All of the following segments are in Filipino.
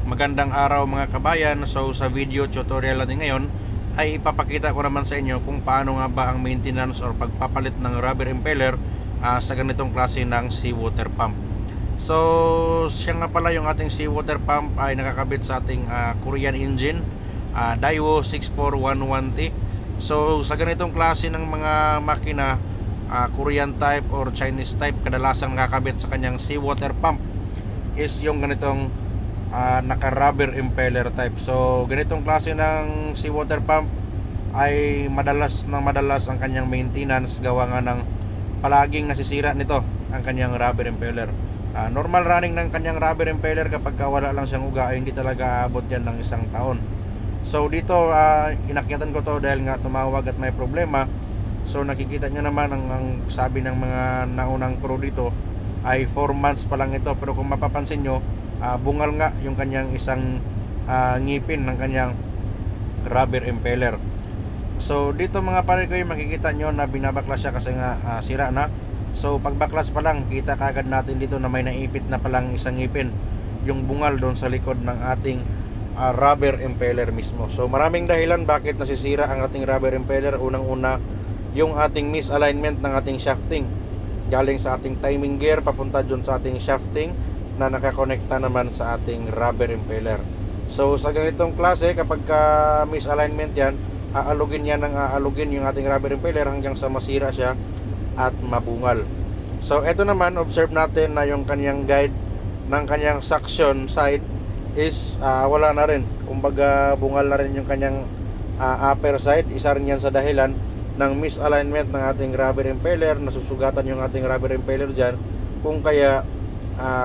Magandang araw mga kabayan. So sa video tutorial natin ngayon ay ipapakita ko naman sa inyo kung paano nga ba ang maintenance or pagpapalit ng rubber impeller sa ganitong klase ng seawater pump. So siya nga pala, yung ating seawater pump ay nakakabit sa ating Korean engine, Daewoo 6411T. So sa ganitong klase ng mga makina, Korean type or Chinese type, kadalasang nakakabit sa kanyang seawater pump is yung ganitong naka-rubber impeller type. So ganitong klase ng seawater pump ay madalas ang kanyang maintenance, gawa nga ng palaging nasisira nito ang kanyang rubber impeller. Normal running ng kanyang rubber impeller kapag wala lang siyang uga ay hindi talaga aabot yan ng isang taon. So dito inakyatan ko to dahil nga tumawag at may problema. So nakikita nyo naman ang sabi ng mga naunang pro dito ay 4 months pa lang ito, pero kung mapapansin nyo, bungal nga yung kanyang isang ngipin ng kanyang rubber impeller. So dito mga pare ko, makikita nyo na binabaklas siya kasi nga sira na. So pagbaklas pa lang, kita kagad natin dito na may naipit na palang isang ngipin, yung bungal doon sa likod ng ating rubber impeller mismo. So maraming dahilan bakit nasisira ang ating rubber impeller. Unang-una, yung ating misalignment ng ating shafting, galing sa ating timing gear papunta dun sa ating shafting na nakakonekta naman sa ating rubber impeller. So sa ganitong klase, kapag misalignment yan, aalugin yung ating rubber impeller hanggang sa masira siya at mabungal. So eto naman, observe natin na yung kanyang guide ng kanyang suction side is wala na rin. Kumbaga bungal na rin yung kanyang upper side. Isa rin yan sa dahilan ng misalignment ng ating rubber impeller. Nasusugatan yung ating rubber impeller dyan, kung kaya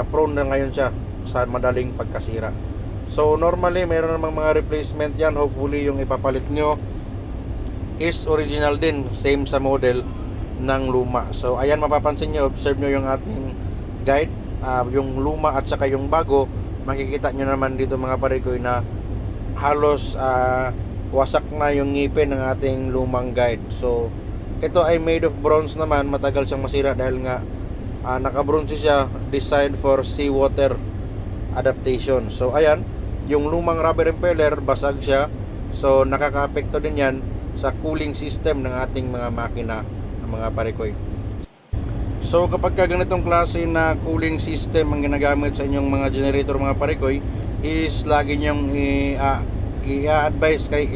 prone na ngayon siya sa madaling pagkasira. So normally mayroon namang mga replacement yan. Hopefully yung ipapalit nyo is original din, same sa model ng luma. So ayan, mapapansin nyo, observe nyo yung ating guide, yung luma at saka yung bago. Makikita nyo naman dito mga parekoy na halos wasak na yung ngipin ng ating lumang guide. So ito ay made of bronze naman, matagal siyang masira dahil nga naka-bronze siya, designed for seawater adaptation. So ayan, yung lumang rubber impeller, basag siya. So nakaka-apekto din yan sa cooling system ng ating mga makina, mga parekoy. So kapag ganitong klase na cooling system ang ginagamit sa inyong mga generator, mga parekoy, is lagi nyong i-advise kay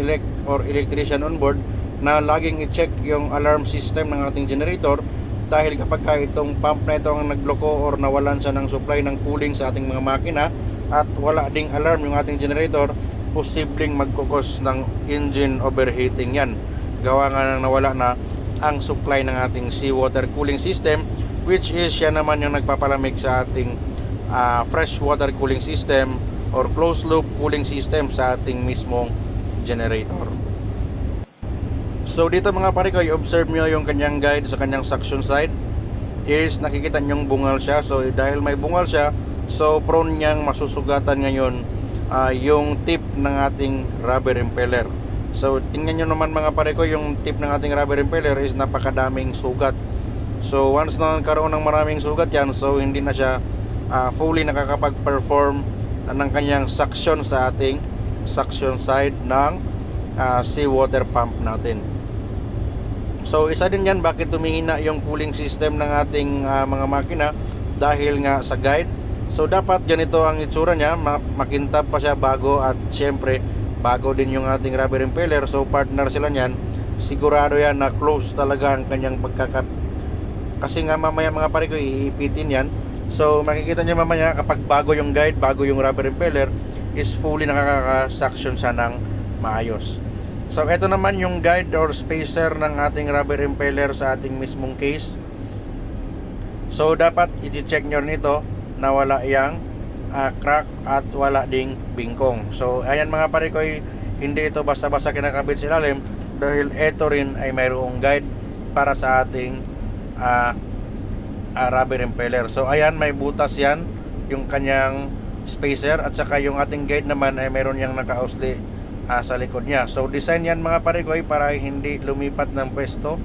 electrician on board na laging i-check yung alarm system ng ating generator. Dahil kapag itong pump na ito ang nagloko or nawalan siya ng supply ng cooling sa ating mga makina at wala ding alarm yung ating generator, posibleng magkukos ng engine overheating yan, gawa nga nang nawala na ang supply ng ating seawater cooling system, which is siya naman yung nagpapalamig sa ating freshwater cooling system or closed loop cooling system sa ating mismong generator. So dito mga pare ko, i-observe nyo yung kanyang guide sa kanyang suction side is nakikita nyong bungal siya. So dahil may bungal siya, so prone niyang masusugatan ngayon yung tip ng ating rubber impeller. So tingnan nyo naman mga pare ko, yung tip ng ating rubber impeller is napakadaming sugat. So once na nagkaroon ng maraming sugat yan, so hindi na siya fully nakakapag-perform ng kanyang suction sa ating suction side ng seawater pump natin. So isa din yan bakit tumihina yung cooling system ng ating mga makina, dahil nga sa guide. So dapat ganito ang itsura niya, makintab pa siya bago, at syempre bago din yung ating rubber impeller. So partner sila niyan, sigurado yan na close talaga ang kanyang pagkakat, kasi nga mamaya mga pare ko iipitin yan. So makikita niyo mamaya kapag bago yung guide, bago yung rubber impeller, is fully nakaka-suction siya ng maayos. So ito naman yung guide or spacer ng ating rubber impeller sa ating mismong case. So dapat i-check nyo nito na wala yang crack at wala ding bingkong. So ayan mga pare ko, hindi ito basta-basta kinakabit sa ilalim, dahil ito rin ay mayroong guide para sa ating rubber impeller. So ayan, may butas yan yung kanyang spacer, at saka yung ating guide naman ay mayroon yang naka-ausli sa likod niya. So design yan mga parekoy para hindi lumipat ng pwesto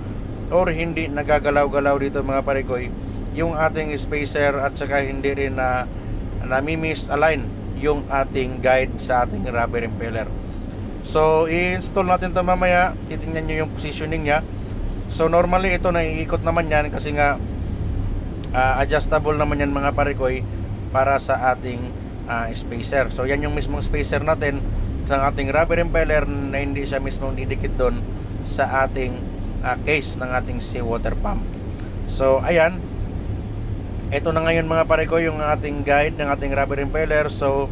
or hindi nagagalaw-galaw dito mga parekoy yung ating spacer, at saka hindi rin na nami-misalign yung ating guide sa ating rubber impeller. So i-install natin ito mamaya. Titingnan nyo yung positioning nya. So normally ito naiikot naman yan kasi nga adjustable naman yan mga parekoy para sa ating spacer. So yan yung mismong spacer natin ng ating rubber impeller na hindi siya mismong didikit doon sa ating case ng ating seawater pump. So ayan, ito na ngayon mga parekoy yung ating guide ng ating rubber impeller. So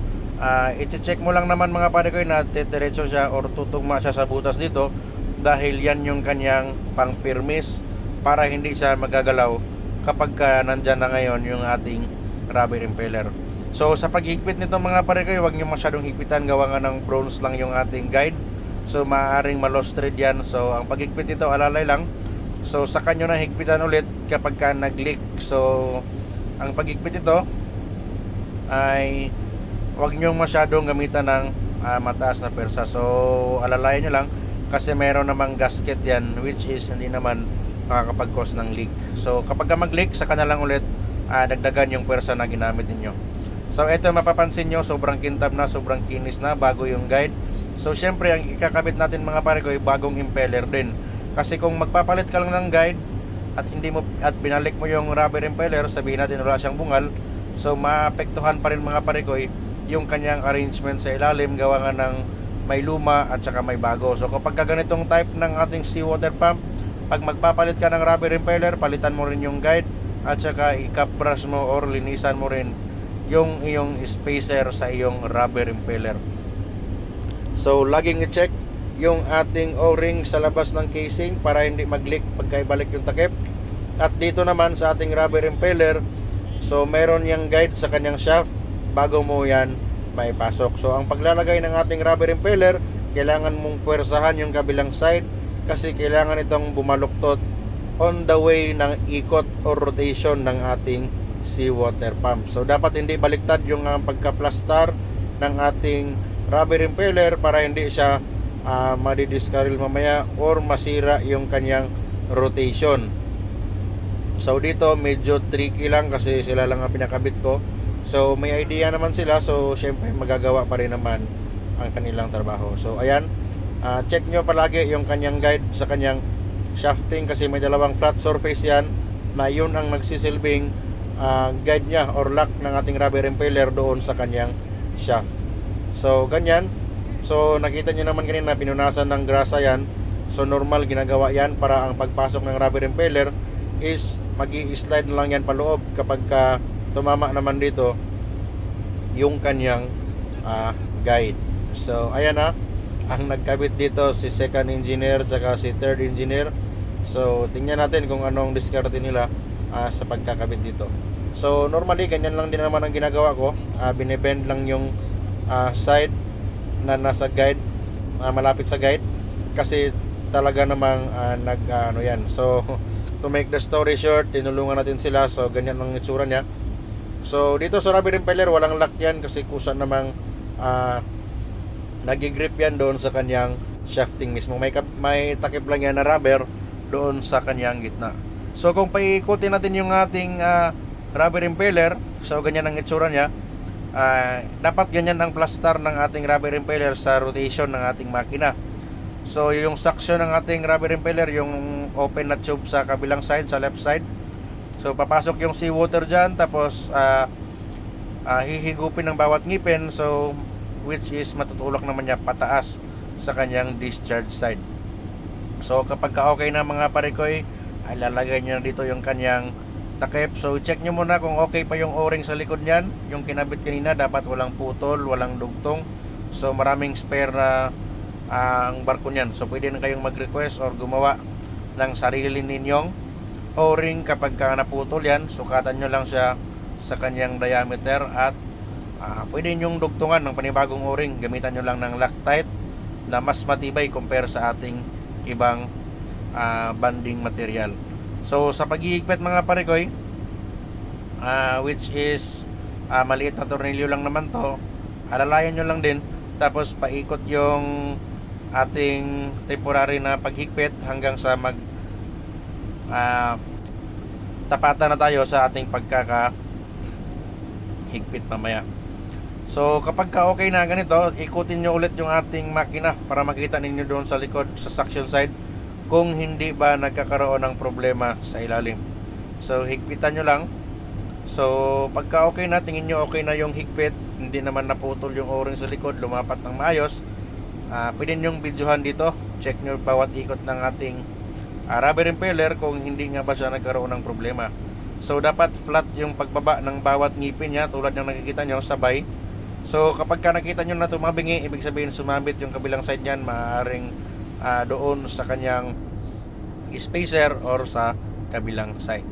iti-check mo lang naman mga parekoy na diretso siya or tutugma siya sa butas dito, dahil yan yung kanyang pang-firmis para hindi siya magagalaw kapag nandyan na ngayon yung ating rubber impeller. So sa paghigpit nito mga parekoy, huwag nyo masyadong higpitan, gawa nga ng bronze lang yung ating guide. So maaaring ma-lost thread yan. So ang paghigpit nito, alalay lang. So saka nyo na higpitan ulit kapag nag-leak. So ang paghigpit nito ay huwag nyo masyadong gamitan ng mataas na persa. So alalayan nyo lang kasi meron namang gasket yan, which is hindi naman makakapag-cause ng leak. So kapag mag-leak, saka na lang ulit dagdagan yung persa na ginamit niyo. So ito mapapansin nyo, sobrang kintab na, sobrang kinis na, bago yung guide. So syempre ang ikakabit natin mga parekoy, bagong impeller din. Kasi kung magpapalit ka lang ng guide at binalik mo yung rubber impeller, sabihin natin wala siyang bungal, so maapektuhan pa rin mga parekoy yung kanyang arrangement sa ilalim, gawa nga ng may luma at saka may bago. So kapag ganitong type ng ating seawater pump, pag magpapalit ka ng rubber impeller, palitan mo rin yung guide at saka i-cap brush mo or linisan mo rin yung iyong spacer sa iyong rubber impeller. So laging i-check yung ating o-ring sa labas ng casing para hindi mag-leak pagka ibalik yung takip. At dito naman sa ating rubber impeller, so meron yung guide sa kanyang shaft bago mo yan maipasok. So ang paglalagay ng ating rubber impeller, kailangan mong puwersahan yung kabilang side kasi kailangan itong bumaluktot on the way ng ikot or rotation ng ating seawater pump. So dapat hindi baliktad yung pagka-plastar ng ating rubber impeller para hindi siya madidiskaril mamaya or masira yung kanyang rotation. So dito medyo tricky lang kasi sila lang ang pinakabit ko. So may idea naman sila, so syempre magagawa pa rin naman ang kanilang trabaho. So ayan, check nyo palagi yung kanyang guide sa kanyang shafting kasi may dalawang flat surface yan na yun ang nagsisilbing guide nya or lock ng ating rubber impeller doon sa kanyang shaft. So ganyan. So nakita nyo naman kanina pinunasan ng grasa yan. So normal ginagawa yan para ang pagpasok ng rubber impeller is magi-slide na lang yan paloob kapag tumama naman dito yung kanyang guide. So ayan ang nagkabit dito si second engineer saka si third engineer. So tingnan natin kung anong diskarte nila sa pagkakabit dito. So normally ganyan lang din naman ang ginagawa ko. Binibend lang yung side na nasa guide, malapit sa guide kasi talaga namang yan. So to make the story short, tinulungan natin sila. So ganyan ang itsura niya. So dito sa rubber impeller walang lock yan kasi kusa namang nagigrip yan doon sa kanyang shafting mismo. May takip lang yan na rubber doon sa kanyang gitna. So kung paikutin natin yung ating rubber impeller, so ganyan ang itsura niya. Dapat ganyan ang plastar ng ating rubber impeller sa rotation ng ating makina. So yung suction ng ating rubber impeller, yung open na tube sa kabilang side, sa left side. So papasok yung seawater dyan, tapos hihigupin ng bawat ngipin, so which is matutulak naman niya pataas sa kanyang discharge side. So kapag okay na mga parekoy, ay lalagay nyo na dito yung kanyang takip. So check nyo muna kung okay pa yung o-ring sa likod niyan. Yung kinabit kanina dapat walang putol, walang dugtong. So maraming spare na ang barko niyan. So pwede na kayong mag-request or gumawa ng sarili ninyong o-ring kapag naputol yan. Sukatan nyo lang siya sa kanyang diameter at pwede nyong dugtungan ng panibagong o-ring. Gamitan nyo lang ng Loctite na mas matibay compare sa ating ibang banding material. So sa paghihigpit mga parekoy, which is maliit na tornilyo lang naman to, alalayan nyo lang din, tapos paikot yung ating temporary na paghigpit hanggang sa tapatan na tayo sa ating pagkakahigpit mamaya. So kapag ka okay na ganito, ikutin nyo ulit yung ating makina para makita ninyo doon sa likod sa suction side kung hindi ba nagkakaroon ng problema sa ilalim. So higpitan nyo lang. So pagka okay na, tingin nyo okay na yung higpit, hindi naman naputol yung o-ring sa likod, lumapat ng maayos, pwede nyong videohan dito. Check nyo bawat ikot ng ating rubber impeller kung hindi nga ba siya nagkaroon ng problema. So dapat flat yung pagbaba ng bawat ngipin niya, tulad ng nakikita nyo, sabay. So kapag ka nakita nyo na tumabingi, ibig sabihin sumabit yung kabilang side niyan, maaaring doon sa kanyang spacer or sa kabilang side.